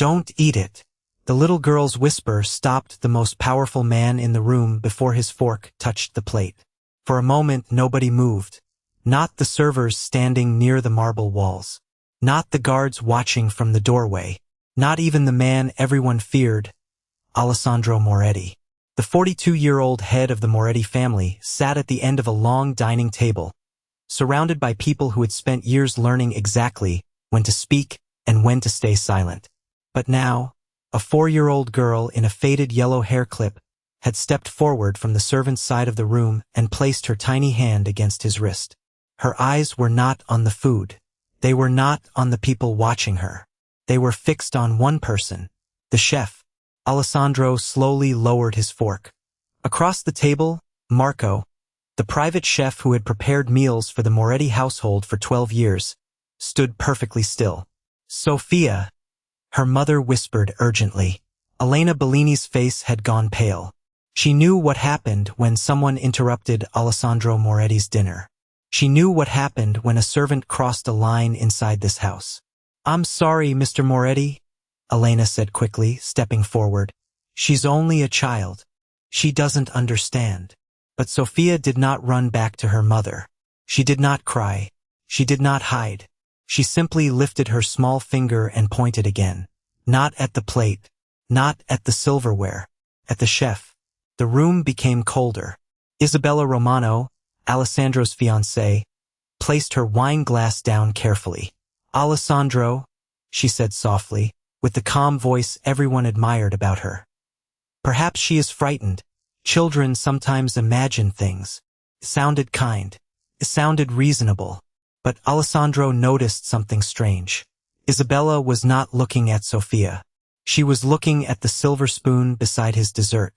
Don't eat it. The little girl's whisper stopped the most powerful man in the room before his fork touched the plate. For a moment nobody moved. Not the servers standing near the marble walls. Not the guards watching from the doorway. Not even the man everyone feared, Alessandro Moretti. The 42-year-old head of the Moretti family sat at the end of a long dining table, surrounded by people who had spent years learning exactly when to speak and when to stay silent. But now, a 4-year-old girl in a faded yellow hair clip had stepped forward from the servant's side of the room and placed her tiny hand against his wrist. Her eyes were not on the food. They were not on the people watching her. They were fixed on one person, the chef. Alessandro slowly lowered his fork. Across the table, Marco, the private chef who had prepared meals for the Moretti household for 12 years, stood perfectly still. Sophia, her mother whispered urgently. Elena Bellini's face had gone pale. She knew what happened when someone interrupted Alessandro Moretti's dinner. She knew what happened when a servant crossed a line inside this house. "I'm sorry, Mr. Moretti," Elena said quickly, stepping forward. "She's only a child. She doesn't understand." But Sophia did not run back to her mother. She did not cry. She did not hide. She simply lifted her small finger and pointed again. Not at the plate. Not at the silverware. At the chef. The room became colder. Isabella Romano, Alessandro's fiancée, placed her wine glass down carefully. "Alessandro," she said softly, with the calm voice everyone admired about her. "Perhaps she is frightened. Children sometimes imagine things." It sounded kind. It sounded reasonable. But Alessandro noticed something strange. Isabella was not looking at Sophia. She was looking at the silver spoon beside his dessert.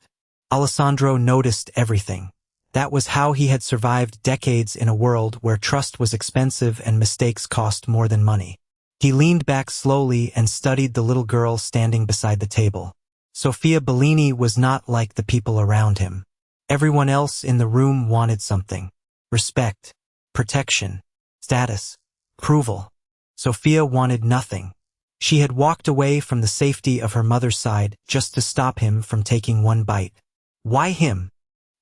Alessandro noticed everything. That was how he had survived decades in a world where trust was expensive and mistakes cost more than money. He leaned back slowly and studied the little girl standing beside the table. Sophia Bellini was not like the people around him. Everyone else in the room wanted something. Respect, protection, status, approval. Sophia wanted nothing. She had walked away from the safety of her mother's side just to stop him from taking one bite. "Why him?"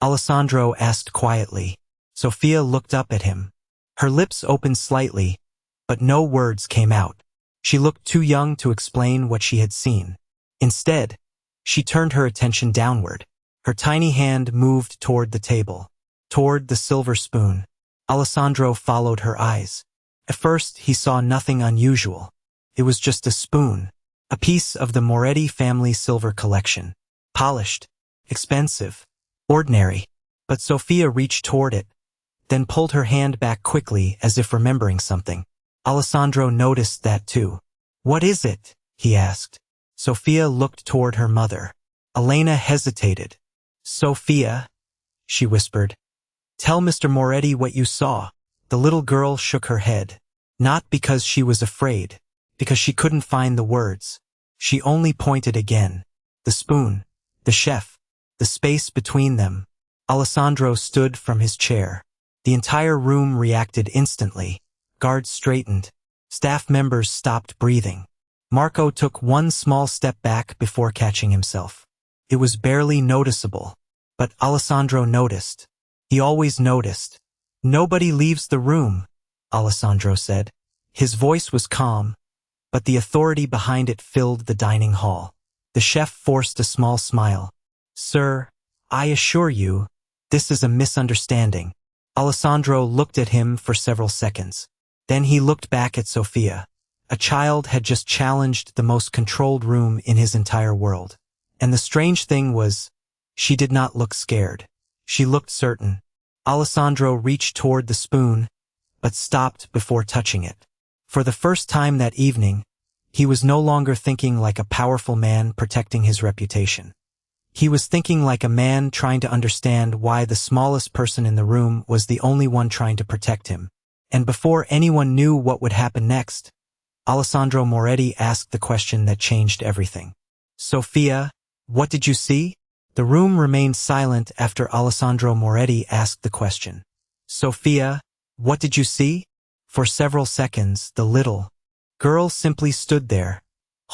Alessandro asked quietly. Sophia looked up at him. Her lips opened slightly, but no words came out. She looked too young to explain what she had seen. Instead, she turned her attention downward. Her tiny hand moved toward the table, toward the silver spoon. Alessandro followed her eyes. At first, he saw nothing unusual. It was just a spoon, a piece of the Moretti family silver collection. Polished, expensive, ordinary. But Sophia reached toward it, then pulled her hand back quickly as if remembering something. Alessandro noticed that too. "What is it?" he asked. Sophia looked toward her mother. Elena hesitated. "Sophia," she whispered, "tell Mr. Moretti what you saw." The little girl shook her head. Not because she was afraid, because she couldn't find the words. She only pointed again. The spoon, the chef, the space between them. Alessandro stood from his chair. The entire room reacted instantly. Guards straightened. Staff members stopped breathing. Marco took one small step back before catching himself. It was barely noticeable, but Alessandro noticed. He always noticed. "Nobody leaves the room," Alessandro said. His voice was calm, but the authority behind it filled the dining hall. The chef forced a small smile. "Sir, I assure you, this is a misunderstanding." Alessandro looked at him for several seconds. Then he looked back at Sophia. A child had just challenged the most controlled room in his entire world. And the strange thing was, she did not look scared. She looked certain. Alessandro reached toward the spoon, but stopped before touching it. For the first time that evening, he was no longer thinking like a powerful man protecting his reputation. He was thinking like a man trying to understand why the smallest person in the room was the only one trying to protect him. And before anyone knew what would happen next, Alessandro Moretti asked the question that changed everything. "Sophia, what did you see?" The room remained silent after Alessandro Moretti asked the question. "Sophia, what did you see?" For several seconds, the little girl simply stood there,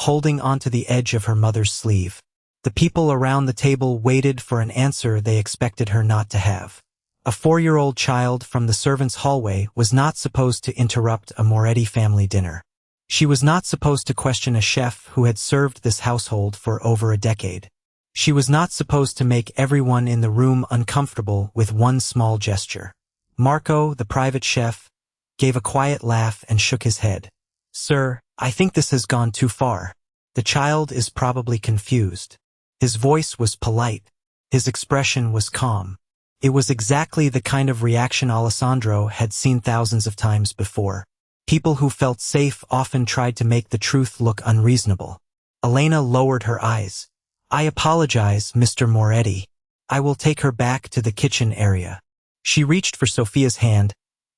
holding onto the edge of her mother's sleeve. The people around the table waited for an answer they expected her not to have. A 4-year-old child from the servants' hallway was not supposed to interrupt a Moretti family dinner. She was not supposed to question a chef who had served this household for over a decade. She was not supposed to make everyone in the room uncomfortable with one small gesture. Marco, the private chef, gave a quiet laugh and shook his head. "Sir, I think this has gone too far. The child is probably confused." His voice was polite. His expression was calm. It was exactly the kind of reaction Alessandro had seen thousands of times before. People who felt safe often tried to make the truth look unreasonable. Elena lowered her eyes. "I apologize, Mr. Moretti. I will take her back to the kitchen area." She reached for Sophia's hand,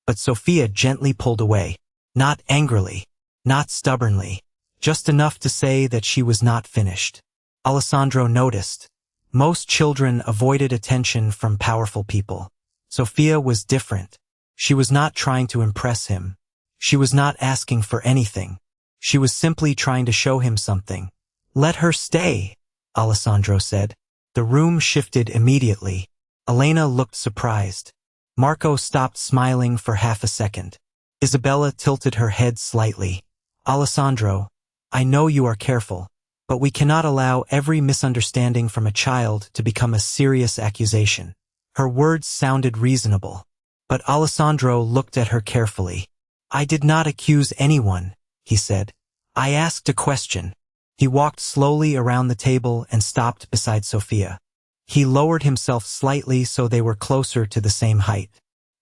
but Sophia gently pulled away. Not angrily, not stubbornly, just enough to say that she was not finished. Alessandro noticed. Most children avoided attention from powerful people. Sophia was different. She was not trying to impress him. She was not asking for anything. She was simply trying to show him something. "Let her stay," Alessandro said. The room shifted immediately. Elena looked surprised. Marco stopped smiling for half a second. Isabella tilted her head slightly. "Alessandro, I know you are careful, but we cannot allow every misunderstanding from a child to become a serious accusation." Her words sounded reasonable, but Alessandro looked at her carefully. "I did not accuse anyone," he said. "I asked a question." He walked slowly around the table and stopped beside Sophia. He lowered himself slightly so they were closer to the same height.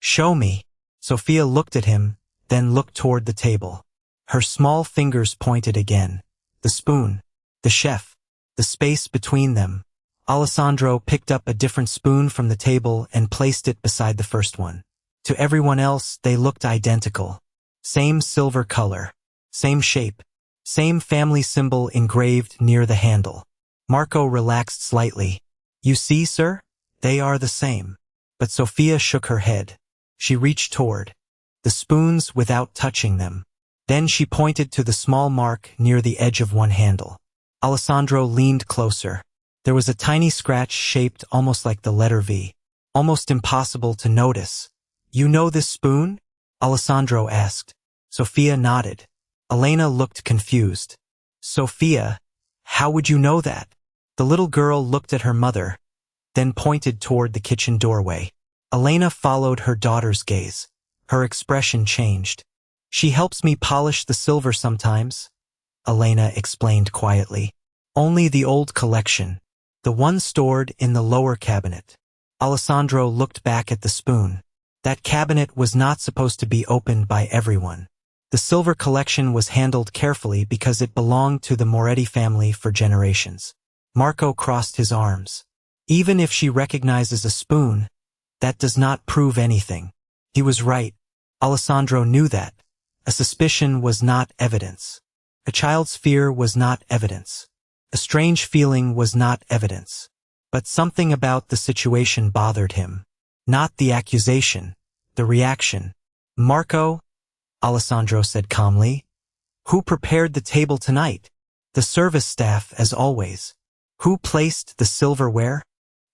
"Show me." Sophia looked at him, then looked toward the table. Her small fingers pointed again. The spoon. The chef. The space between them. Alessandro picked up a different spoon from the table and placed it beside the first one. To everyone else, they looked identical. Same silver color. Same shape. Same family symbol engraved near the handle. Marco relaxed slightly. "You see, sir? They are the same." But Sophia shook her head. She reached toward the spoons without touching them. Then she pointed to the small mark near the edge of one handle. Alessandro leaned closer. There was a tiny scratch shaped almost like the letter V. Almost impossible to notice. "You know this spoon?" Alessandro asked. Sophia nodded. Elena looked confused. "Sophia, how would you know that?" The little girl looked at her mother, then pointed toward the kitchen doorway. Elena followed her daughter's gaze. Her expression changed. "She helps me polish the silver sometimes," Elena explained quietly. "Only the old collection, the one stored in the lower cabinet." Alessandro looked back at the spoon. That cabinet was not supposed to be opened by everyone. The silver collection was handled carefully because it belonged to the Moretti family for generations. Marco crossed his arms. "Even if she recognizes a spoon, that does not prove anything." He was right. Alessandro knew that. A suspicion was not evidence. A child's fear was not evidence. A strange feeling was not evidence. But something about the situation bothered him. Not the accusation, the reaction. "Marco," Alessandro said calmly, "who prepared the table tonight?" "The service staff, as always." "Who placed the silverware?"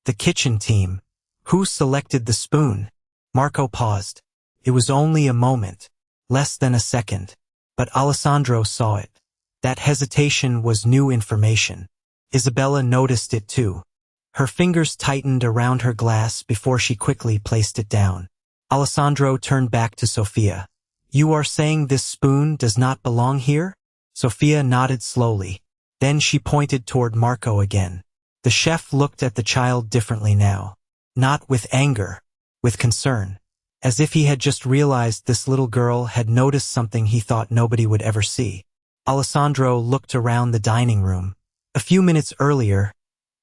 "The kitchen team." "Who selected the spoon?" Marco paused. It was only a moment, less than a second, but Alessandro saw it. That hesitation was new information. Isabella noticed it too. Her fingers tightened around her glass before she quickly placed it down. Alessandro turned back to Sophia. "You are saying this spoon does not belong here?" Sophia nodded slowly. Then she pointed toward Marco again. The chef looked at the child differently now. Not with anger, with concern. As if he had just realized this little girl had noticed something he thought nobody would ever see. Alessandro looked around the dining room. A few minutes earlier,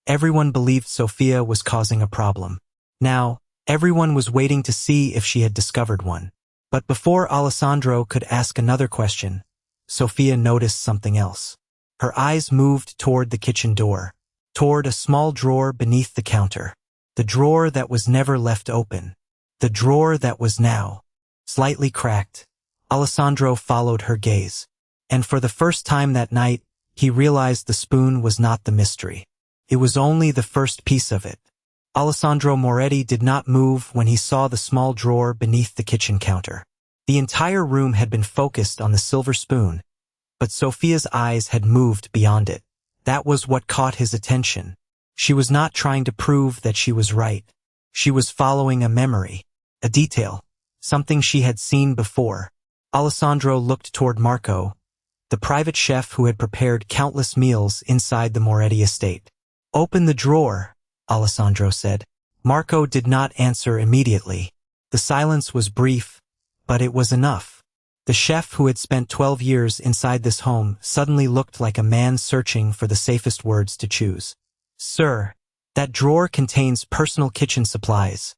everyone believed Sophia was causing a problem. Now, everyone was waiting to see if she had discovered one. But before Alessandro could ask another question, Sophia noticed something else. Her eyes moved toward the kitchen door, toward a small drawer beneath the counter. The drawer that was never left open. The drawer that was now slightly cracked. Alessandro followed her gaze. And for the first time that night, He realized the spoon was not the mystery. It was only the first piece of it. Alessandro Moretti did not move when he saw the small drawer beneath the kitchen counter. The entire room had been focused on the silver spoon, but Sophia's eyes had moved beyond it. That was what caught his attention. She was not trying to prove that she was right. She was following a memory, a detail, something she had seen before. Alessandro looked toward Marco, the private chef who had prepared countless meals inside the Moretti estate. "Open the drawer," Alessandro said. Marco did not answer immediately. The silence was brief, but it was enough. The chef who had spent 12 years inside this home suddenly looked like a man searching for the safest words to choose. "Sir, that drawer contains personal kitchen supplies,"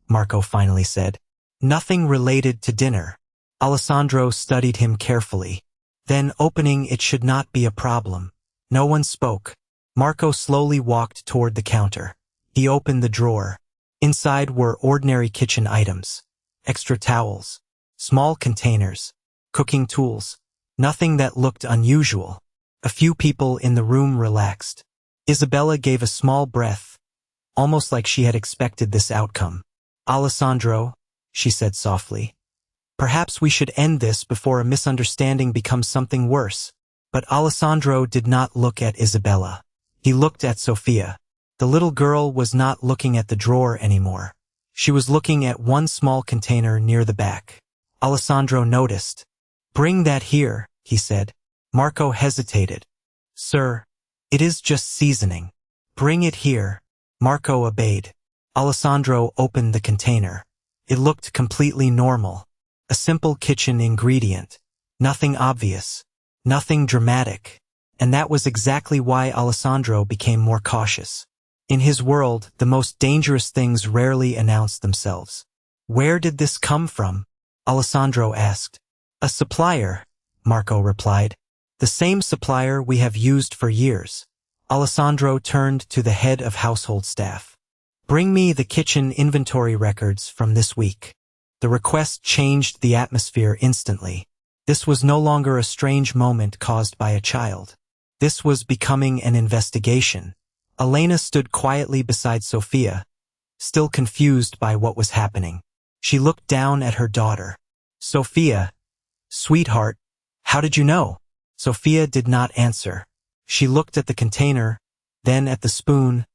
Marco finally said. "Nothing related to dinner." Alessandro studied him carefully. Then opening it should not be a problem. No one spoke. Marco slowly walked toward the counter. He opened the drawer. Inside were ordinary kitchen items. Extra towels. Small containers. Cooking tools. Nothing that looked unusual. A few people in the room relaxed. Isabella gave a small breath, almost like she had expected this outcome. "Alessandro," she said softly, "perhaps we should end this before a misunderstanding becomes something worse." But Alessandro did not look at Isabella. He looked at Sophia. The little girl was not looking at the drawer anymore. She was looking at one small container near the back. Alessandro noticed. "Bring that here," he said. Marco hesitated. "Sir, it is just seasoning." "Bring it here." Marco obeyed. Alessandro opened the container. It looked completely normal. A simple kitchen ingredient. Nothing obvious. Nothing dramatic. And that was exactly why Alessandro became more cautious. In his world, the most dangerous things rarely announce themselves. "Where did this come from?" Alessandro asked. "A supplier," Marco replied. "The same supplier we have used for years." Alessandro turned to the head of household staff. "Bring me the kitchen inventory records from this week." The request changed the atmosphere instantly. This was no longer a strange moment caused by a child. This was becoming an investigation. Elena stood quietly beside Sophia, still confused by what was happening. She looked down at her daughter. "Sophia, sweetheart, how did you know?" Sophia did not answer. She looked at the container, then at the spoon,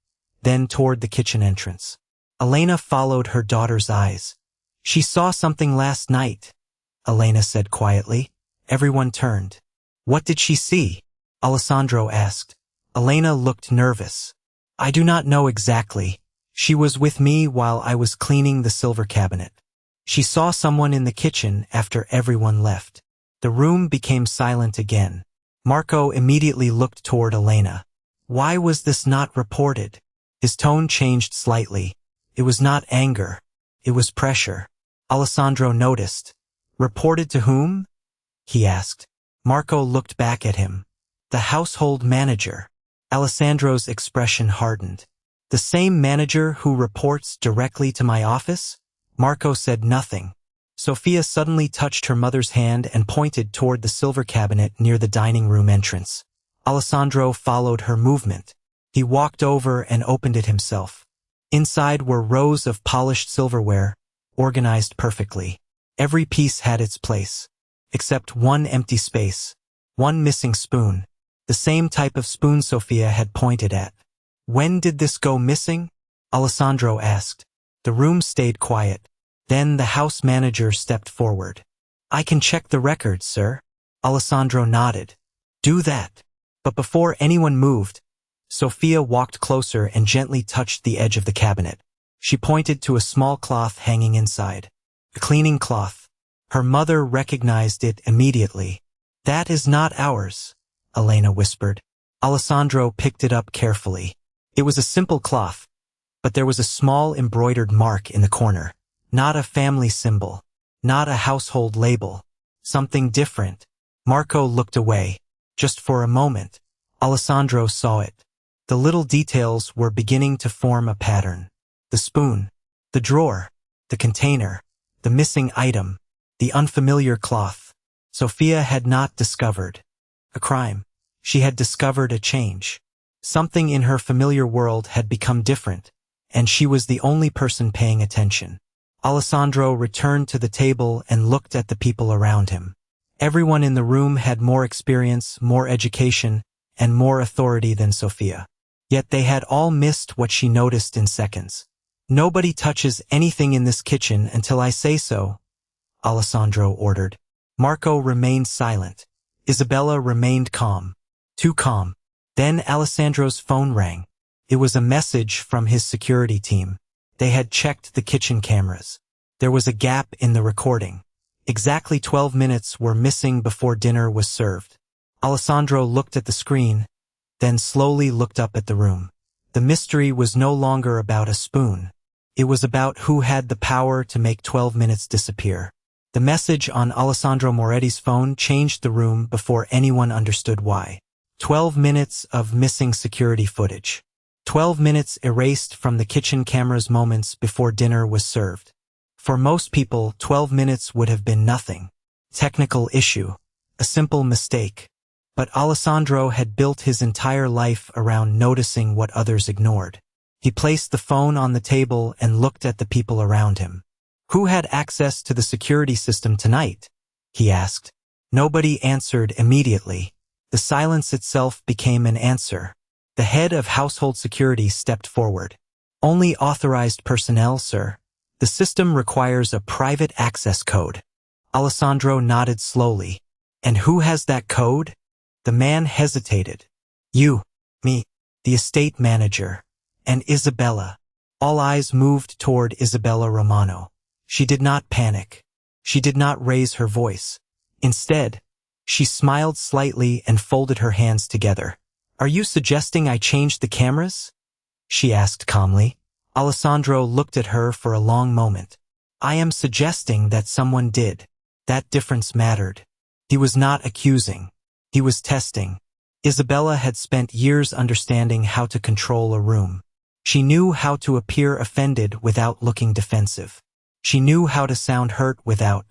then toward the kitchen entrance. Elena followed her daughter's eyes. "She saw something last night," Elena said quietly. Everyone turned. "What did she see?" Alessandro asked. Elena looked nervous. "I do not know exactly. She was with me while I was cleaning the silver cabinet. She saw someone in the kitchen after everyone left." The room became silent again. Marco immediately looked toward Elena. Why was this not reported? His tone changed slightly. It was not anger. It was pressure. Alessandro noticed. "Reported to whom?" he asked. Marco looked back at him. "The household manager." Alessandro's expression hardened. "The same manager who reports directly to my office?" Marco said nothing. Sophia suddenly touched her mother's hand and pointed toward the silver cabinet near the dining room entrance. Alessandro followed her movement. He walked over and opened it himself. Inside were rows of polished silverware, organized perfectly. Every piece had its place, except one empty space, one missing spoon, the same type of spoon Sophia had pointed at. "When did this go missing?" Alessandro asked. The room stayed quiet. Then the house manager stepped forward. "I can check the records, sir." Alessandro nodded. "Do that." But before anyone moved, Sophia walked closer and gently touched the edge of the cabinet. She pointed to a small cloth hanging inside. A cleaning cloth. Her mother recognized it immediately. "That is not ours," Elena whispered. Alessandro picked it up carefully. It was a simple cloth, but there was a small embroidered mark in the corner. Not a family symbol. Not a household label. Something different. Marco looked away. Just for a moment, Alessandro saw it. The little details were beginning to form a pattern. The spoon. The drawer. The container. The missing item. The unfamiliar cloth. Sophia had not discovered a crime. She had discovered a change. Something in her familiar world had become different, and she was the only person paying attention. Alessandro returned to the table and looked at the people around him. Everyone in the room had more experience, more education, and more authority than Sophia. Yet they had all missed what she noticed in seconds. "Nobody touches anything in this kitchen until I say so," Alessandro ordered. Marco remained silent. Isabella remained calm. Too calm. Then Alessandro's phone rang. It was a message from his security team. They had checked the kitchen cameras. There was a gap in the recording. Exactly 12 minutes were missing before dinner was served. Alessandro looked at the screen, then slowly looked up at the room. The mystery was no longer about a spoon. It was about who had the power to make 12 minutes disappear. The message on Alessandro Moretti's phone changed the room before anyone understood why. 12 minutes of missing security footage. 12 minutes erased from the kitchen cameras moments before dinner was served. For most people, 12 minutes would have been nothing. Technical issue. A simple mistake. But Alessandro had built his entire life around noticing what others ignored. He placed the phone on the table and looked at the people around him. "Who had access to the security system tonight?" he asked. Nobody answered immediately. The silence itself became an answer. The head of household security stepped forward. "Only authorized personnel, sir. The system requires a private access code." Alessandro nodded slowly. "And who has that code?" The man hesitated. "You, me, the estate manager, and Isabella." All eyes moved toward Isabella Romano. She did not panic. She did not raise her voice. Instead, she smiled slightly and folded her hands together. "Are you suggesting I changed the cameras?" she asked calmly. Alessandro looked at her for a long moment. "I am suggesting that someone did." That difference mattered. He was not accusing. He was testing. Isabella had spent years understanding how to control a room. She knew how to appear offended without looking defensive. She knew how to sound hurt without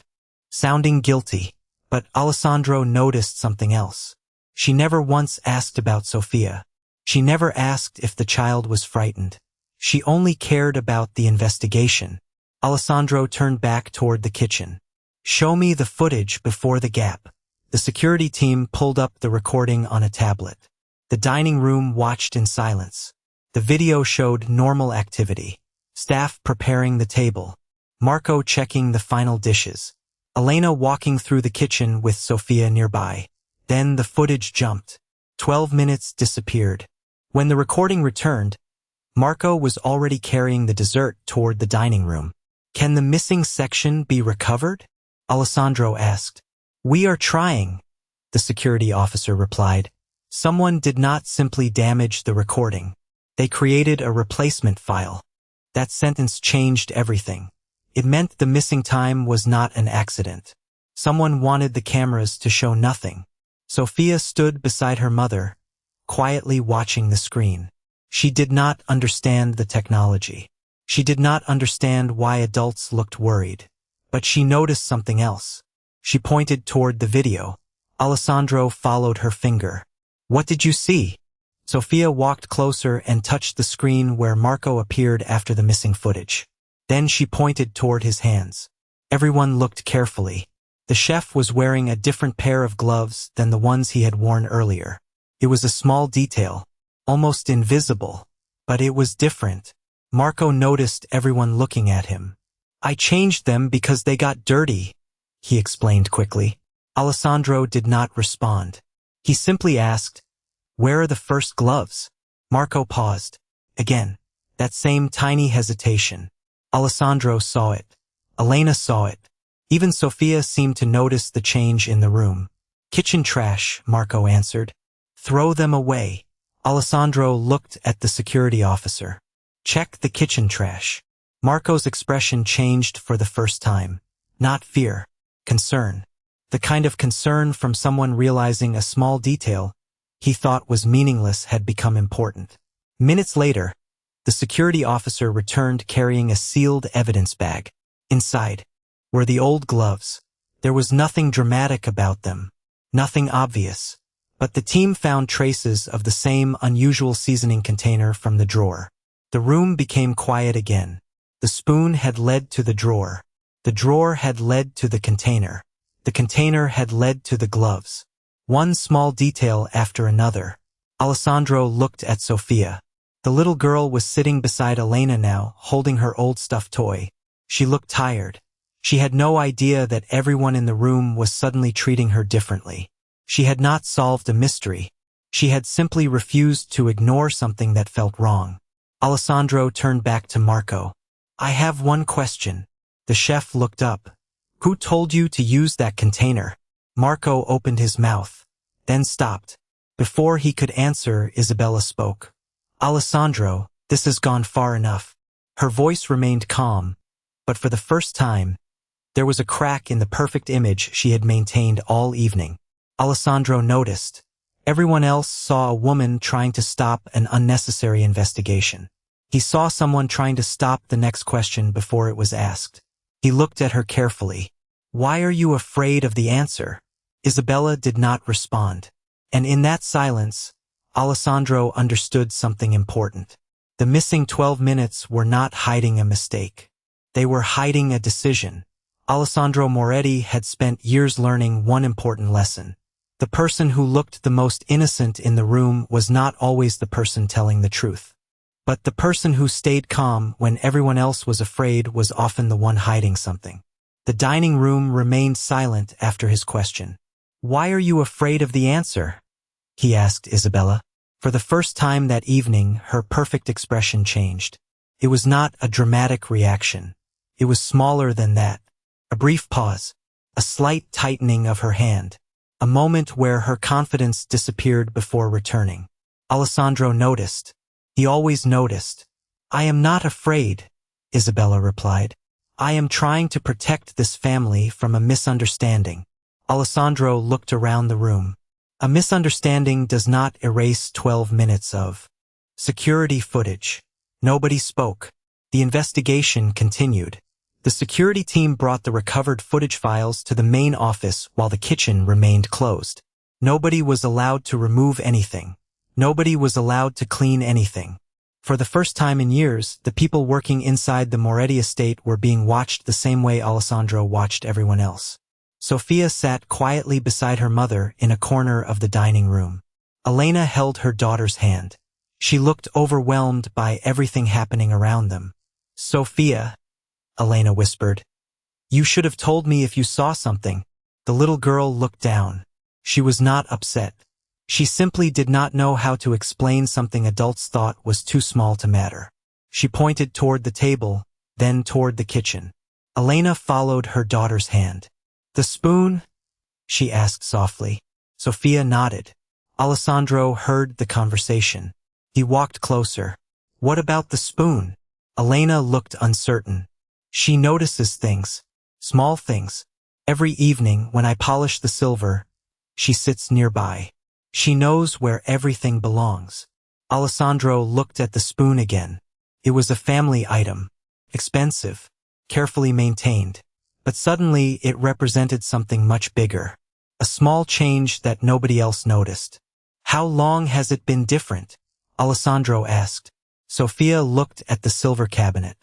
sounding guilty. But Alessandro noticed something else. She never once asked about Sophia. She never asked if the child was frightened. She only cared about the investigation. Alessandro turned back toward the kitchen. "Show me the footage before the gap." The security team pulled up the recording on a tablet. The dining room watched in silence. The video showed normal activity. Staff preparing the table. Marco checking the final dishes. Elena walking through the kitchen with Sophia nearby. Then the footage jumped. 12 minutes disappeared. When the recording returned, Marco was already carrying the dessert toward the dining room. "Can the missing section be recovered?" Alessandro asked. "We are trying," the security officer replied. "Someone did not simply damage the recording. They created a replacement file." That sentence changed everything. It meant the missing time was not an accident. Someone wanted the cameras to show nothing. Sophia stood beside her mother, quietly watching the screen. She did not understand the technology. She did not understand why adults looked worried. But she noticed something else. She pointed toward the video. Alessandro followed her finger. "What did you see?" Sophia walked closer and touched the screen where Marco appeared after the missing footage. Then she pointed toward his hands. Everyone looked carefully. The chef was wearing a different pair of gloves than the ones he had worn earlier. It was a small detail, almost invisible, but it was different. Marco noticed everyone looking at him. "I changed them because they got dirty," he explained quickly. Alessandro did not respond. He simply asked, "Where are the first gloves?" Marco paused. Again, that same tiny hesitation. Alessandro saw it. Elena saw it. Even Sophia seemed to notice the change in the room. "Kitchen trash," Marco answered. "Throw them away." Alessandro looked at the security officer. "Check the kitchen trash." Marco's expression changed for the first time. Not fear. Concern. The kind of concern from someone realizing a small detail he thought was meaningless had become important. Minutes later, the security officer returned carrying a sealed evidence bag. Inside were the old gloves. There was nothing dramatic about them. Nothing obvious. But the team found traces of the same unusual seasoning container from the drawer. The room became quiet again. The spoon had led to the drawer. The drawer had led to the container. The container had led to the gloves. One small detail after another. Alessandro looked at Sofia. The little girl was sitting beside Elena now, holding her old stuffed toy. She looked tired. She had no idea that everyone in the room was suddenly treating her differently. She had not solved a mystery. She had simply refused to ignore something that felt wrong. Alessandro turned back to Marco. "I have one question." The chef looked up. "Who told you to use that container?" Marco opened his mouth, then stopped. Before he could answer, Isabella spoke. "Alessandro, this has gone far enough." Her voice remained calm, but for the first time, there was a crack in the perfect image she had maintained all evening. Alessandro noticed. Everyone else saw a woman trying to stop an unnecessary investigation. He saw someone trying to stop the next question before it was asked. He looked at her carefully. "Why are you afraid of the answer?" Isabella did not respond. And in that silence, Alessandro understood something important. The missing 12 minutes were not hiding a mistake. They were hiding a decision. Alessandro Moretti had spent years learning one important lesson. The person who looked the most innocent in the room was not always the person telling the truth. But the person who stayed calm when everyone else was afraid was often the one hiding something. The dining room remained silent after his question. "Why are you afraid of the answer?" he asked Isabella. For the first time that evening, her perfect expression changed. It was not a dramatic reaction. It was smaller than that. A brief pause. A slight tightening of her hand. A moment where her confidence disappeared before returning. Alessandro noticed. He always noticed. "I am not afraid," Isabella replied. "I am trying to protect this family from a misunderstanding." Alessandro looked around the room. A misunderstanding does not erase 12 minutes of security footage. Nobody spoke. The investigation continued. The security team brought the recovered footage files to the main office while the kitchen remained closed. Nobody was allowed to remove anything. Nobody was allowed to clean anything. For the first time in years, the people working inside the Moretti estate were being watched the same way Alessandro watched everyone else. Sofia sat quietly beside her mother in a corner of the dining room. Elena held her daughter's hand. She looked overwhelmed by everything happening around them. "Sofia," Elena whispered. "You should have told me if you saw something." The little girl looked down. She was not upset. She simply did not know how to explain something adults thought was too small to matter. She pointed toward the table, then toward the kitchen. Elena followed her daughter's hand. "The spoon?" she asked softly. Sofia nodded. Alessandro heard the conversation. He walked closer. "What about the spoon?" Elena looked uncertain. "She notices things. Small things. Every evening when I polish the silver, she sits nearby. She knows where everything belongs." Alessandro looked at the spoon again. It was a family item. Expensive. Carefully maintained. But suddenly it represented something much bigger. A small change that nobody else noticed. "How long has it been different?" Alessandro asked. Sofia looked at the silver cabinet.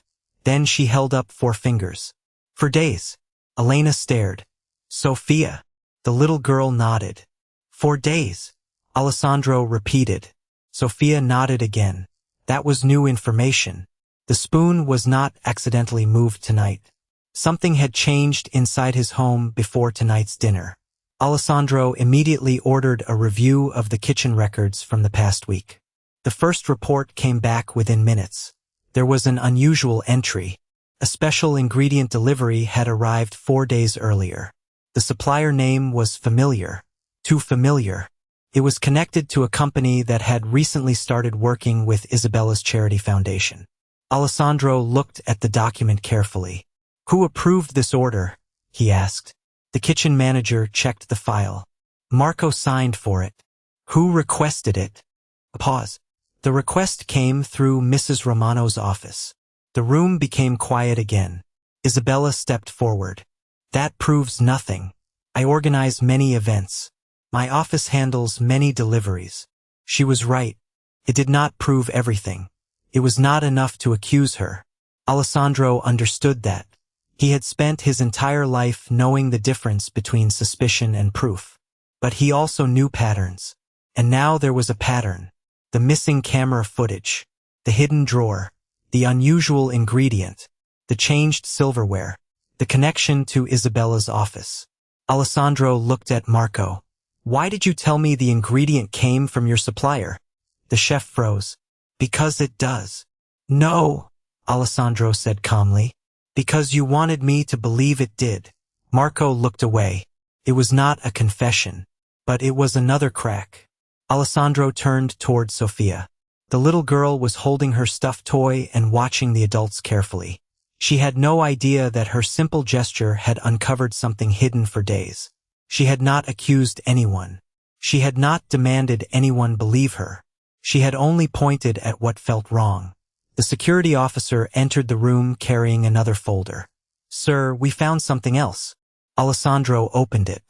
Then she held up 4 fingers. "For days." Elena stared. "Sofia." The little girl nodded. "For days," Alessandro repeated. Sofia nodded again. That was new information. The spoon was not accidentally moved tonight. Something had changed inside his home before tonight's dinner. Alessandro immediately ordered a review of the kitchen records from the past week. The first report came back within minutes. There was an unusual entry. A special ingredient delivery had arrived 4 days earlier. The supplier name was familiar. Too familiar. It was connected to a company that had recently started working with Isabella's charity foundation. Alessandro looked at the document carefully. "Who approved this order?" he asked. The kitchen manager checked the file. "Marco signed for it." "Who requested it?" A pause. The request came through Mrs. Romano's office. The room became quiet again. Isabella stepped forward. "That proves nothing. I organize many events. My office handles many deliveries. She was right. It did not prove everything. It was not enough to accuse her. Alessandro understood that. He had spent his entire life knowing the difference between suspicion and proof. But he also knew patterns. And now there was a pattern. The missing camera footage. The hidden drawer. The unusual ingredient. The changed silverware. The connection to Isabella's office. Alessandro looked at Marco. Why did you tell me the ingredient came from your supplier? The chef froze. Because it does. No, Alessandro said calmly. Because you wanted me to believe it did. Marco looked away. It was not a confession, but it was another crack. Alessandro turned toward Sofia. The little girl was holding her stuffed toy and watching the adults carefully. She had no idea that her simple gesture had uncovered something hidden for days. She had not accused anyone. She had not demanded anyone believe her. She had only pointed at what felt wrong. The security officer entered the room carrying another folder. Sir, we found something else. Alessandro opened it.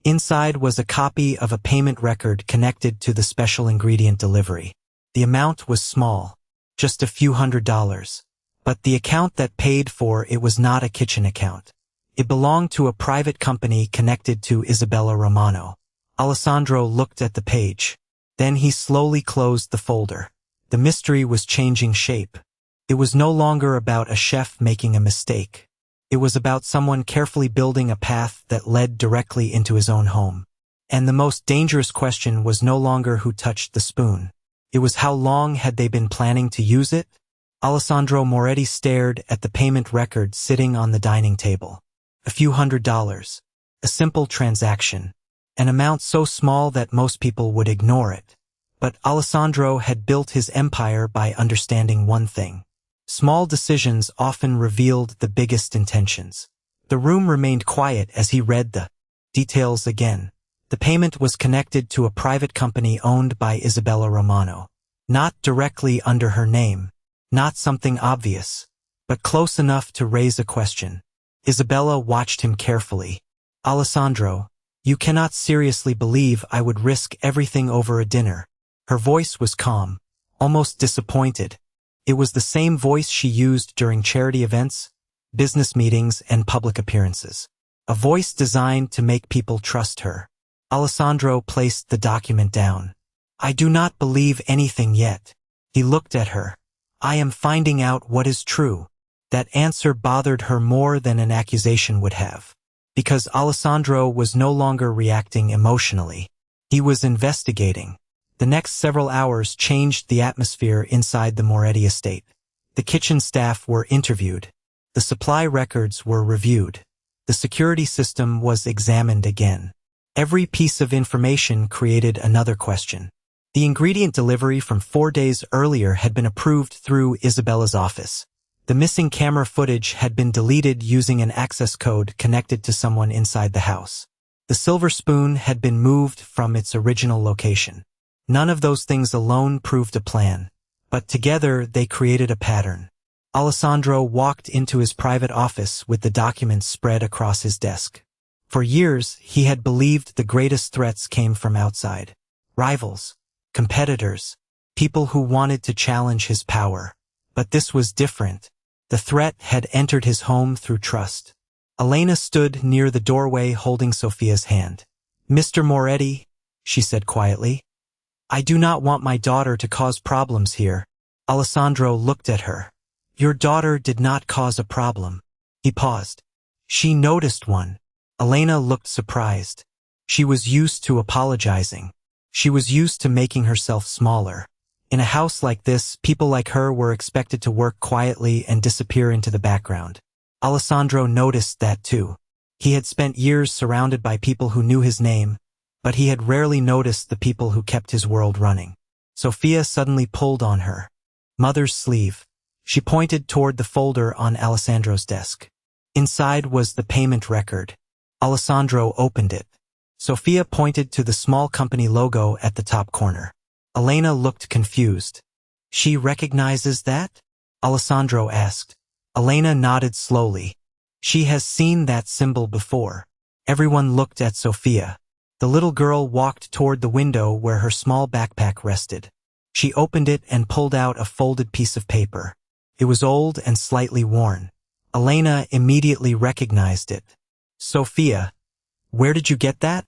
Inside was a copy of a payment record connected to the special ingredient delivery. The amount was small, just a few $100s. But the account that paid for it was not a kitchen account. It belonged to a private company connected to Isabella Romano. Alessandro looked at the page. Then he slowly closed the folder. The mystery was changing shape. It was no longer about a chef making a mistake. It was about someone carefully building a path that led directly into his own home. And the most dangerous question was no longer who touched the spoon. It was how long had they been planning to use it? Alessandro Moretti stared at the payment record sitting on the dining table. A few $100s. A simple transaction. An amount so small that most people would ignore it. But Alessandro had built his empire by understanding one thing. Small decisions often revealed the biggest intentions. The room remained quiet as he read the details again. The payment was connected to a private company owned by Isabella Romano. Not directly under her name. Not something obvious. But close enough to raise a question. Isabella watched him carefully. Alessandro, you cannot seriously believe I would risk everything over a dinner. Her voice was calm, almost disappointed. It was the same voice she used during charity events, business meetings, and public appearances. A voice designed to make people trust her. Alessandro placed the document down. I do not believe anything yet. He looked at her. I am finding out what is true. That answer bothered her more than an accusation would have. Because Alessandro was no longer reacting emotionally. He was investigating. The next several hours changed the atmosphere inside the Moretti estate. The kitchen staff were interviewed. The supply records were reviewed. The security system was examined again. Every piece of information created another question. The ingredient delivery from 4 days earlier had been approved through Isabella's office. The missing camera footage had been deleted using an access code connected to someone inside the house. The silver spoon had been moved from its original location. None of those things alone proved a plan, but together they created a pattern. Alessandro walked into his private office with the documents spread across his desk. For years, he had believed the greatest threats came from outside. Rivals, competitors, people who wanted to challenge his power. But this was different. The threat had entered his home through trust. Elena stood near the doorway holding Sofia's hand. Mr. Moretti, she said quietly. I do not want my daughter to cause problems here. Alessandro looked at her. Your daughter did not cause a problem. He paused. She noticed one. Elena looked surprised. She was used to apologizing. She was used to making herself smaller. In a house like this, people like her were expected to work quietly and disappear into the background. Alessandro noticed that too. He had spent years surrounded by people who knew his name, but he had rarely noticed the people who kept his world running. Sofia suddenly pulled on her mother's sleeve. She pointed toward the folder on Alessandro's desk. Inside was the payment record. Alessandro opened it. Sofia pointed to the small company logo at the top corner. Elena looked confused. She recognizes that? Alessandro asked. Elena nodded slowly. She has seen that symbol before. Everyone looked at Sofia. The little girl walked toward the window where her small backpack rested. She opened it and pulled out a folded piece of paper. It was old and slightly worn. Elena immediately recognized it. "Sophia, where did you get that?"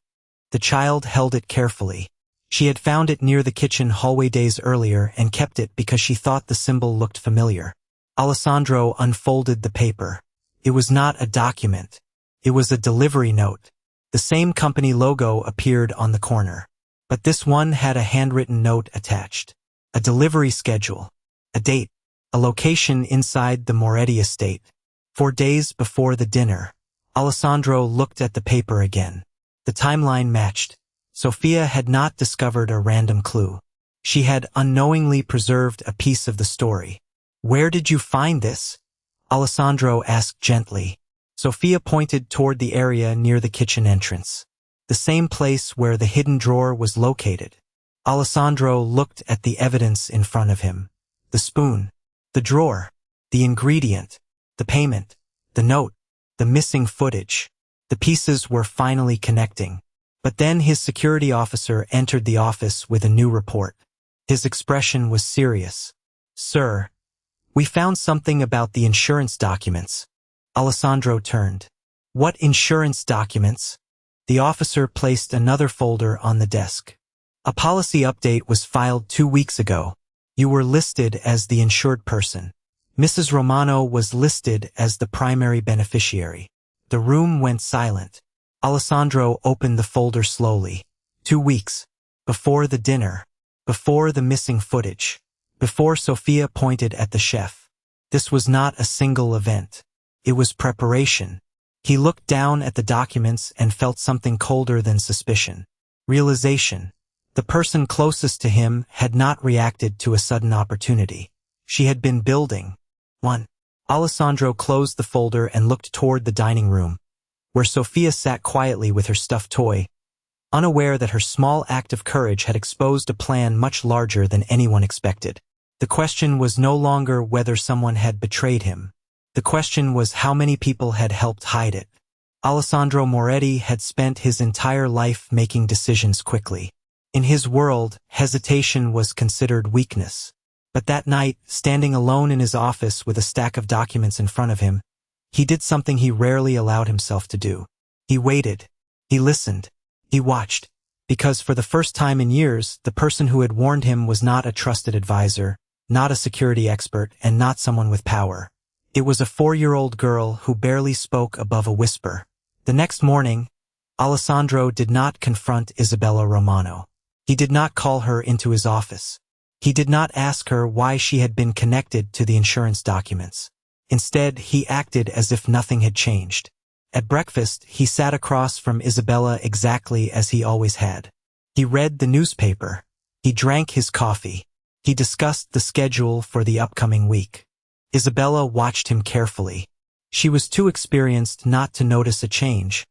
The child held it carefully. She had found it near the kitchen hallway days earlier and kept it because she thought the symbol looked familiar. Alessandro unfolded the paper. It was not a document. It was a delivery note. The same company logo appeared on the corner. But this one had a handwritten note attached. A delivery schedule. A date. A location inside the Moretti estate. 4 days before the dinner. Alessandro looked at the paper again. The timeline matched. Sophia had not discovered a random clue. She had unknowingly preserved a piece of the story. "Where did you find this?" Alessandro asked gently. Sophia pointed toward the area near the kitchen entrance. The same place where the hidden drawer was located. Alessandro looked at the evidence in front of him. The spoon. The drawer. The ingredient. The payment. The note. The missing footage. The pieces were finally connecting. But then his security officer entered the office with a new report. His expression was serious. "Sir, we found something about the insurance documents." Alessandro turned. "What insurance documents?" The officer placed another folder on the desk. "A policy update was filed 2 weeks ago. You were listed as the insured person. Mrs. Romano was listed as the primary beneficiary." The room went silent. Alessandro opened the folder slowly. 2 weeks. Before the dinner. Before the missing footage. Before Sophia pointed at the chef. This was not a single event. It was preparation. He looked down at the documents and felt something colder than suspicion. Realization. The person closest to him had not reacted to a sudden opportunity. She had been building. 1. Alessandro closed the folder and looked toward the dining room, where Sophia sat quietly with her stuffed toy, unaware that her small act of courage had exposed a plan much larger than anyone expected. The question was no longer whether someone had betrayed him. The question was how many people had helped hide it. Alessandro Moretti had spent his entire life making decisions quickly. In his world, hesitation was considered weakness. But that night, standing alone in his office with a stack of documents in front of him, he did something he rarely allowed himself to do. He waited. He listened. He watched. Because for the first time in years, the person who had warned him was not a trusted advisor, not a security expert, and not someone with power. It was a 4-year-old girl who barely spoke above a whisper. The next morning, Alessandro did not confront Isabella Romano. He did not call her into his office. He did not ask her why she had been connected to the insurance documents. Instead, he acted as if nothing had changed. At breakfast, he sat across from Isabella exactly as he always had. He read the newspaper. He drank his coffee. He discussed the schedule for the upcoming week. Isabella watched him carefully. She was too experienced not to notice a change,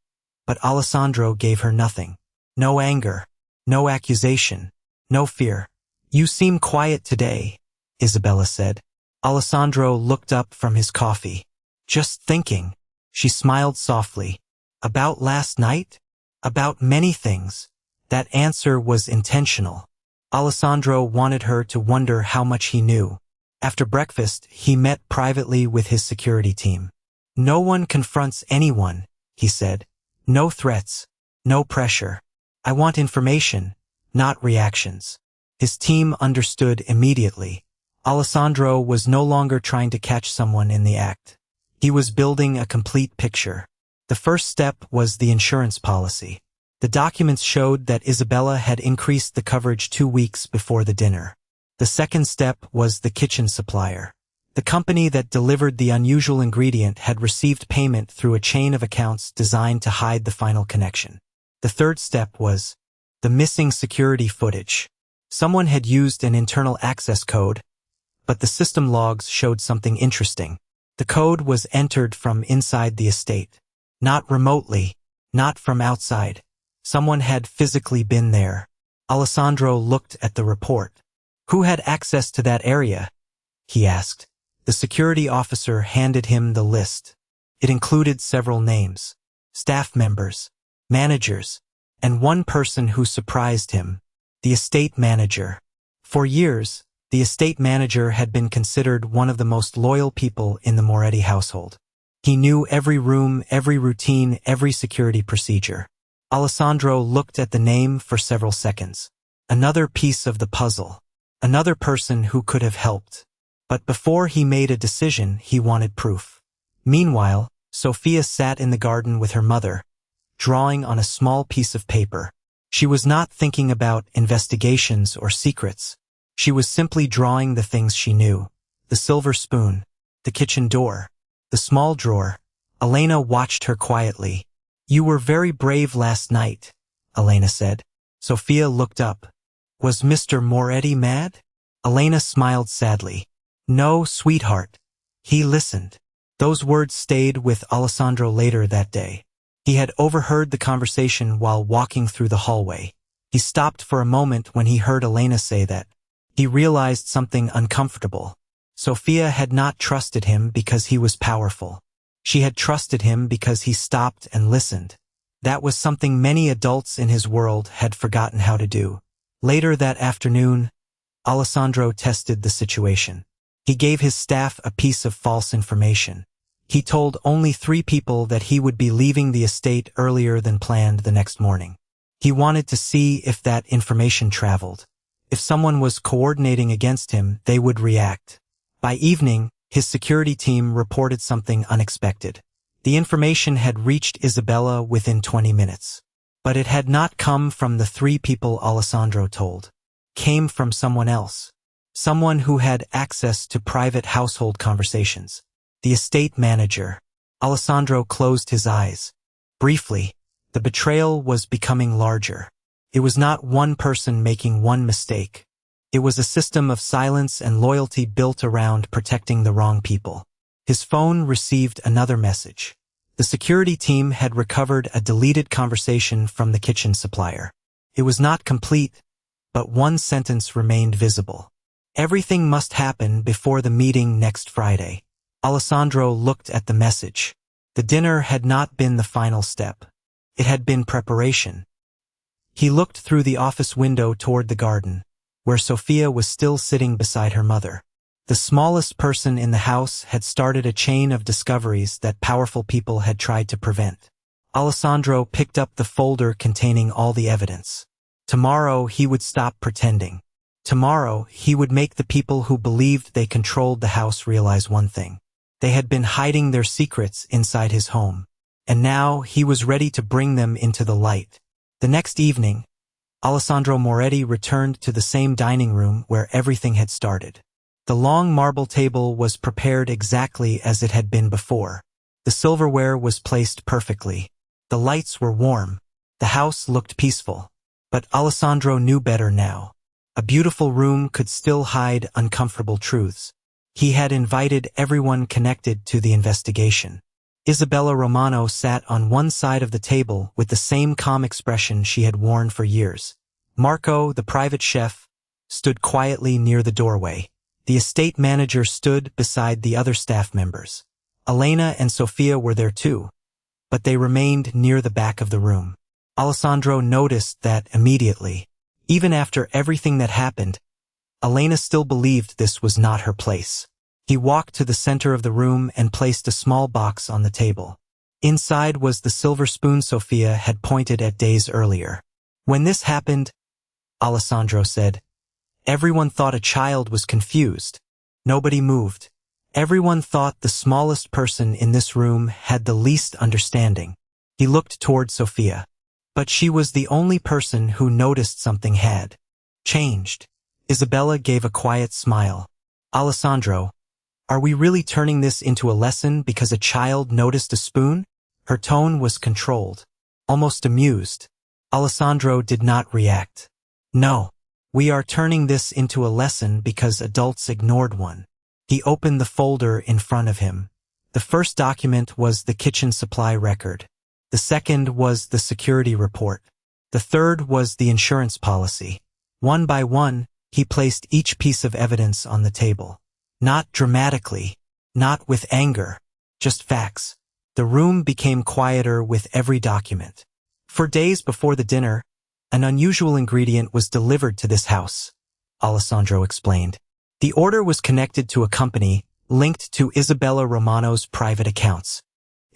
but Alessandro gave her nothing. No anger, no accusation, no fear. "You seem quiet today," Isabella said. Alessandro looked up from his coffee. "Just thinking." She smiled softly. "About last night?" "About many things." That answer was intentional. Alessandro wanted her to wonder how much he knew. After breakfast, he met privately with his security team. "No one confronts anyone," he said. "No threats. No pressure. I want information, not reactions." His team understood immediately. Alessandro was no longer trying to catch someone in the act. He was building a complete picture. The first step was the insurance policy. The documents showed that Isabella had increased the coverage 2 weeks before the dinner. The second step was the kitchen supplier. The company that delivered the unusual ingredient had received payment through a chain of accounts designed to hide the final connection. The third step was the missing security footage. Someone had used an internal access code, but the system logs showed something interesting. The code was entered from inside the estate. Not remotely, not from outside. Someone had physically been there. Alessandro looked at the report. "Who had access to that area?" he asked. The security officer handed him the list. It included several names. Staff members, managers, and one person who surprised him, the estate manager. For years, the estate manager had been considered one of the most loyal people in the Moretti household. He knew every room, every routine, every security procedure. Alessandro looked at the name for several seconds. Another piece of the puzzle. Another person who could have helped. But before he made a decision, he wanted proof. Meanwhile, Sophia sat in the garden with her mother, drawing on a small piece of paper. She was not thinking about investigations or secrets. She was simply drawing the things she knew. The silver spoon, the kitchen door, the small drawer. Elena watched her quietly. "You were very brave last night," Elena said. Sophia looked up. "Was Mr. Moretti mad?" Elena smiled sadly. "No, sweetheart. He listened." Those words stayed with Alessandro later that day. He had overheard the conversation while walking through the hallway. He stopped for a moment when he heard Elena say that. He realized something uncomfortable. Sophia had not trusted him because he was powerful. She had trusted him because he stopped and listened. That was something many adults in his world had forgotten how to do. Later that afternoon, Alessandro tested the situation. He gave his staff a piece of false information. He told only 3 people that he would be leaving the estate earlier than planned the next morning. He wanted to see if that information traveled. If someone was coordinating against him, they would react. By evening, his security team reported something unexpected. The information had reached Isabella within 20 minutes. But it had not come from the 3 people Alessandro told. It came from someone else. Someone who had access to private household conversations. The estate manager. Alessandro closed his eyes. Briefly, the betrayal was becoming larger. It was not one person making one mistake. It was a system of silence and loyalty built around protecting the wrong people. His phone received another message. The security team had recovered a deleted conversation from the kitchen supplier. It was not complete, but one sentence remained visible. "Everything must happen before the meeting next Friday." Alessandro looked at the message. The dinner had not been the final step. It had been preparation. He looked through the office window toward the garden, where Sophia was still sitting beside her mother. The smallest person in the house had started a chain of discoveries that powerful people had tried to prevent. Alessandro picked up the folder containing all the evidence. Tomorrow he would stop pretending. Tomorrow he would make the people who believed they controlled the house realize one thing. They had been hiding their secrets inside his home. And now he was ready to bring them into the light. The next evening, Alessandro Moretti returned to the same dining room where everything had started. The long marble table was prepared exactly as it had been before. The silverware was placed perfectly. The lights were warm. The house looked peaceful. But Alessandro knew better now. A beautiful room could still hide uncomfortable truths. He had invited everyone connected to the investigation. Isabella Romano sat on one side of the table with the same calm expression she had worn for years. Marco, the private chef, stood quietly near the doorway. The estate manager stood beside the other staff members. Elena and Sophia were there too, but they remained near the back of the room. Alessandro noticed that immediately. Even after everything that happened, Elena still believed this was not her place. He walked to the center of the room and placed a small box on the table. Inside was the silver spoon Sophia had pointed at days earlier. "When this happened," Alessandro said, "everyone thought a child was confused. Nobody moved. Everyone thought the smallest person in this room had the least understanding." He looked toward Sophia. But she was the only person who noticed something had changed. Isabella gave a quiet smile. "Alessandro, are we really turning this into a lesson because a child noticed a spoon?" Her tone was controlled, almost amused. Alessandro did not react. "No, we are turning this into a lesson because adults ignored one." He opened the folder in front of him. The first document was the kitchen supply record. The second was the security report. The third was the insurance policy. One by one, he placed each piece of evidence on the table. Not dramatically, not with anger, just facts. The room became quieter with every document. For days before the dinner, an unusual ingredient was delivered to this house, Alessandro explained. The order was connected to a company linked to Isabella Romano's private accounts.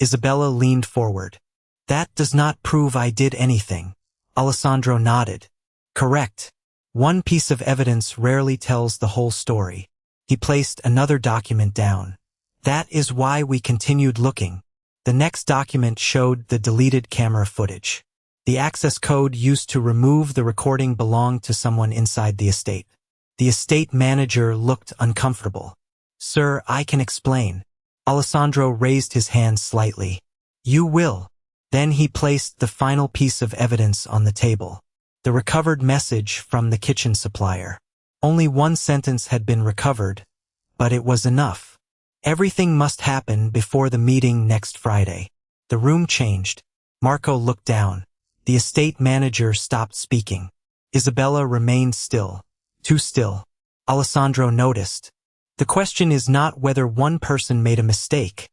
Isabella leaned forward. That does not prove I did anything. Alessandro nodded. Correct. One piece of evidence rarely tells the whole story. He placed another document down. That is why we continued looking. The next document showed the deleted camera footage. The access code used to remove the recording belonged to someone inside the estate. The estate manager looked uncomfortable. Sir, I can explain. Alessandro raised his hand slightly. You will. Then he placed the final piece of evidence on the table. The recovered message from the kitchen supplier. Only one sentence had been recovered, but it was enough. Everything must happen before the meeting next Friday. The room changed. Marco looked down. The estate manager stopped speaking. Isabella remained still. Too still. Alessandro noticed. The question is not whether one person made a mistake,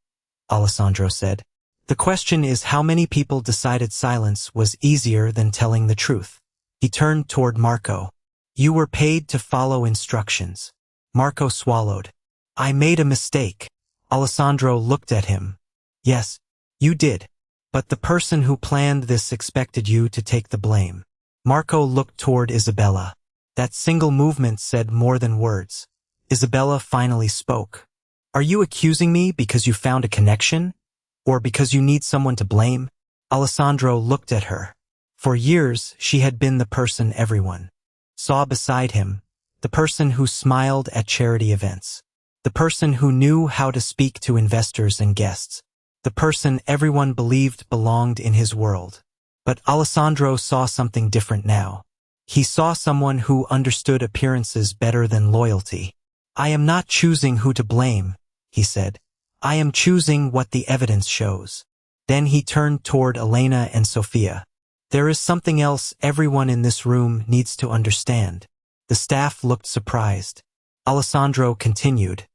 Alessandro said. The question is how many people decided silence was easier than telling the truth. He turned toward Marco. You were paid to follow instructions. Marco swallowed. I made a mistake. Alessandro looked at him. Yes, you did. But the person who planned this expected you to take the blame. Marco looked toward Isabella. That single movement said more than words. Isabella finally spoke. Are you accusing me because you found a connection? Or because you need someone to blame? Alessandro looked at her. For years, she had been the person everyone saw beside him, the person who smiled at charity events, the person who knew how to speak to investors and guests, the person everyone believed belonged in his world. But Alessandro saw something different now. He saw someone who understood appearances better than loyalty. I am not choosing who to blame, he said. I am choosing what the evidence shows. Then he turned toward Elena and Sofia. There is something else everyone in this room needs to understand. The staff looked surprised. Alessandro continued.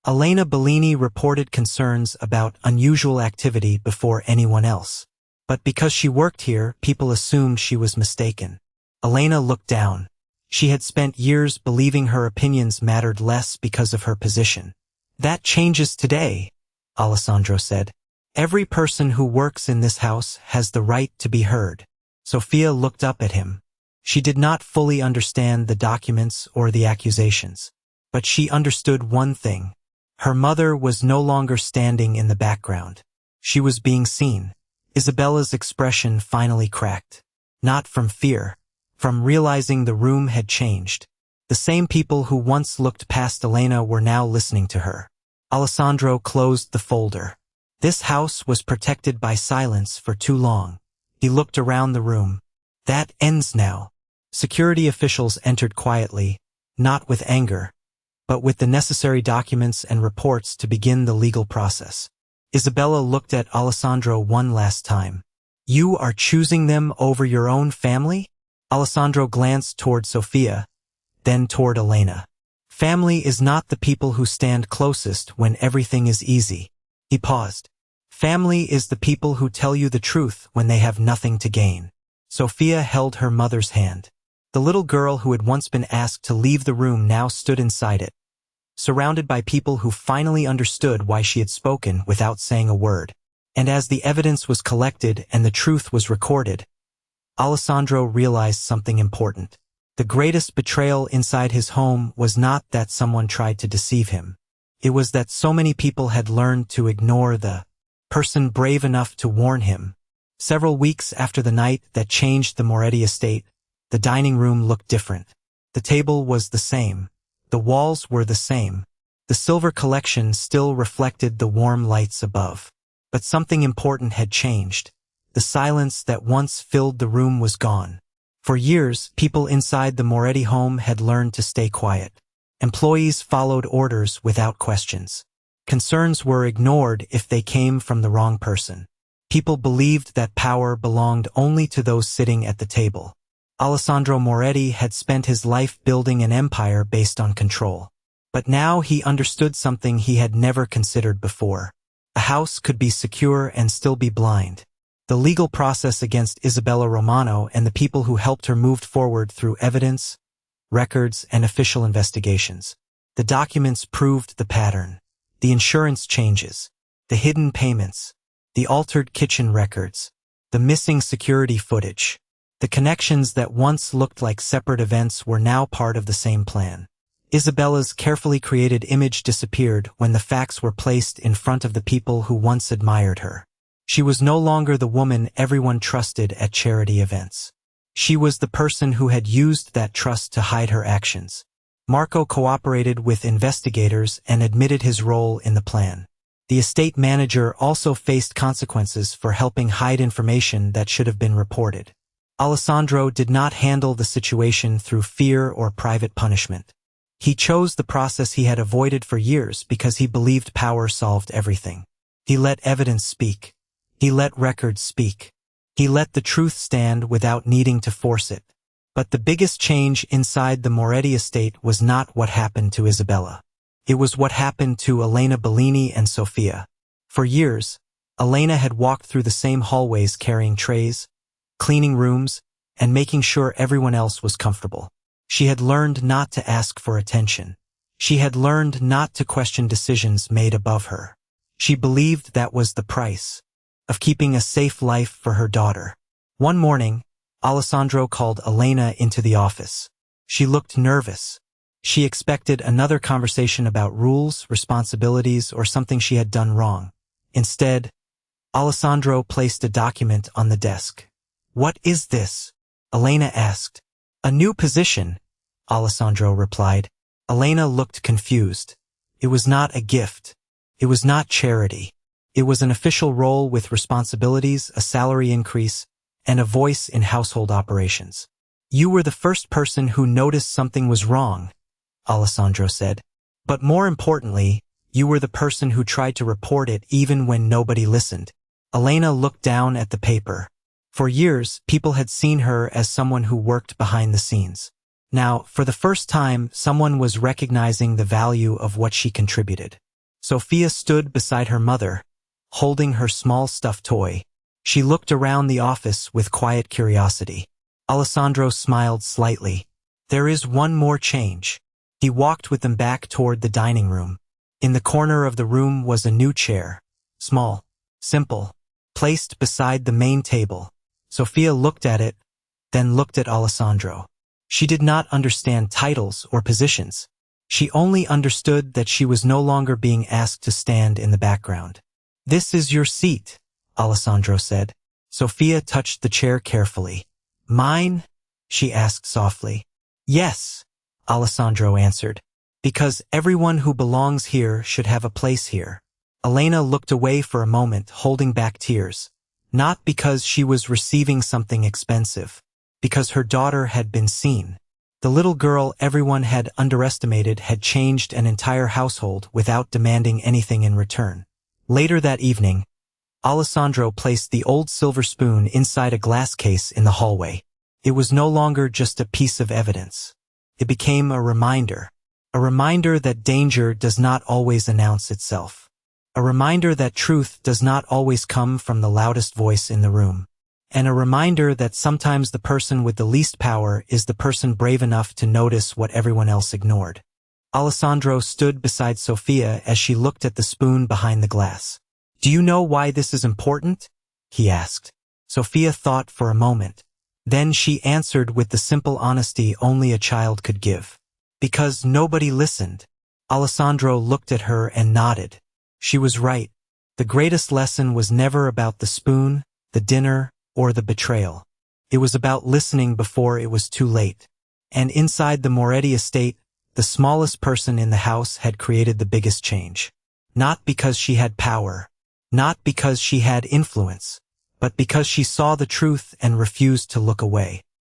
Elena Bellini reported concerns about unusual activity before anyone else. But because she worked here, people assumed she was mistaken. Elena looked down. She had spent years believing her opinions mattered less because of her position. That changes today, Alessandro said. Every person who works in this house has the right to be heard. Sofia looked up at him. She did not fully understand the documents or the accusations. But she understood one thing. Her mother was no longer standing in the background. She was being seen. Isabella's expression finally cracked. Not from fear. From realizing the room had changed. The same people who once looked past Elena were now listening to her. Alessandro closed the folder. This house was protected by silence for too long. He looked around the room. That ends now. Security officials entered quietly, not with anger, but with the necessary documents and reports to begin the legal process. Isabella looked at Alessandro one last time. You are choosing them over your own family? Alessandro glanced toward Sofia, then toward Elena. Family is not the people who stand closest when everything is easy. He paused. Family is the people who tell you the truth when they have nothing to gain. Sofia held her mother's hand. The little girl who had once been asked to leave the room now stood inside it, surrounded by people who finally understood why she had spoken without saying a word. And as the evidence was collected and the truth was recorded, Alessandro realized something important. The greatest betrayal inside his home was not that someone tried to deceive him. It was that so many people had learned to ignore the person brave enough to warn him. Several weeks after the night that changed the Moretti estate, the dining room looked different. The table was the same. The walls were the same. The silver collection still reflected the warm lights above. But something important had changed. The silence that once filled the room was gone. For years, people inside the Moretti home had learned to stay quiet. Employees followed orders without questions. Concerns were ignored if they came from the wrong person. People believed that power belonged only to those sitting at the table. Alessandro Moretti had spent his life building an empire based on control. But now he understood something he had never considered before. A house could be secure and still be blind. The legal process against Isabella Romano and the people who helped her moved forward through evidence, records, and official investigations. The documents proved the pattern. The insurance changes, the hidden payments, the altered kitchen records, the missing security footage. The connections that once looked like separate events were now part of the same plan. Isabella's carefully created image disappeared when the facts were placed in front of the people who once admired her. She was no longer the woman everyone trusted at charity events. She was the person who had used that trust to hide her actions. Marco cooperated with investigators and admitted his role in the plan. The estate manager also faced consequences for helping hide information that should have been reported. Alessandro did not handle the situation through fear or private punishment. He chose the process he had avoided for years because he believed power solved everything. He let evidence speak. He let records speak. He let the truth stand without needing to force it. But the biggest change inside the Moretti estate was not what happened to Isabella. It was what happened to Elena Bellini and Sofia. For years, Elena had walked through the same hallways carrying trays, cleaning rooms, and making sure everyone else was comfortable. She had learned not to ask for attention. She had learned not to question decisions made above her. She believed that was the price of keeping a safe life for her daughter. One morning, Alessandro called Elena into the office. She looked nervous. She expected another conversation about rules, responsibilities, or something she had done wrong. Instead, Alessandro placed a document on the desk. "What is this?" Elena asked. "A new position," Alessandro replied. Elena looked confused. It was not a gift. It was not charity. It was an official role with responsibilities, a salary increase, and a voice in household operations. "You were the first person who noticed something was wrong," Alessandro said. "But more importantly, you were the person who tried to report it even when nobody listened." Elena looked down at the paper. For years, people had seen her as someone who worked behind the scenes. Now, for the first time, someone was recognizing the value of what she contributed. Sofia stood beside her mother, holding her small stuffed toy. She looked around the office with quiet curiosity. Alessandro smiled slightly. "There is one more change." He walked with them back toward the dining room. In the corner of the room was a new chair, small, simple, placed beside the main table. Sofia looked at it, then looked at Alessandro. She did not understand titles or positions. She only understood that she was no longer being asked to stand in the background. "This is your seat," Alessandro said. Sofia touched the chair carefully. "Mine?" she asked softly. "Yes," Alessandro answered. "Because everyone who belongs here should have a place here." Elena looked away for a moment, holding back tears. Not because she was receiving something expensive, because her daughter had been seen. The little girl everyone had underestimated had changed an entire household without demanding anything in return. Later that evening, Alessandro placed the old silver spoon inside a glass case in the hallway. It was no longer just a piece of evidence. It became a reminder that danger does not always announce itself. A reminder that truth does not always come from the loudest voice in the room. And a reminder that sometimes the person with the least power is the person brave enough to notice what everyone else ignored. Alessandro stood beside Sofia as she looked at the spoon behind the glass. "Do you know why this is important?" he asked. Sofia thought for a moment. Then she answered with the simple honesty only a child could give. "Because nobody listened." Alessandro looked at her and nodded. She was right. The greatest lesson was never about the spoon, the dinner, or the betrayal. It was about listening before it was too late. And inside the Moretti estate, the smallest person in the house had created the biggest change. Not because she had power, not because she had influence, but because she saw the truth and refused to look away.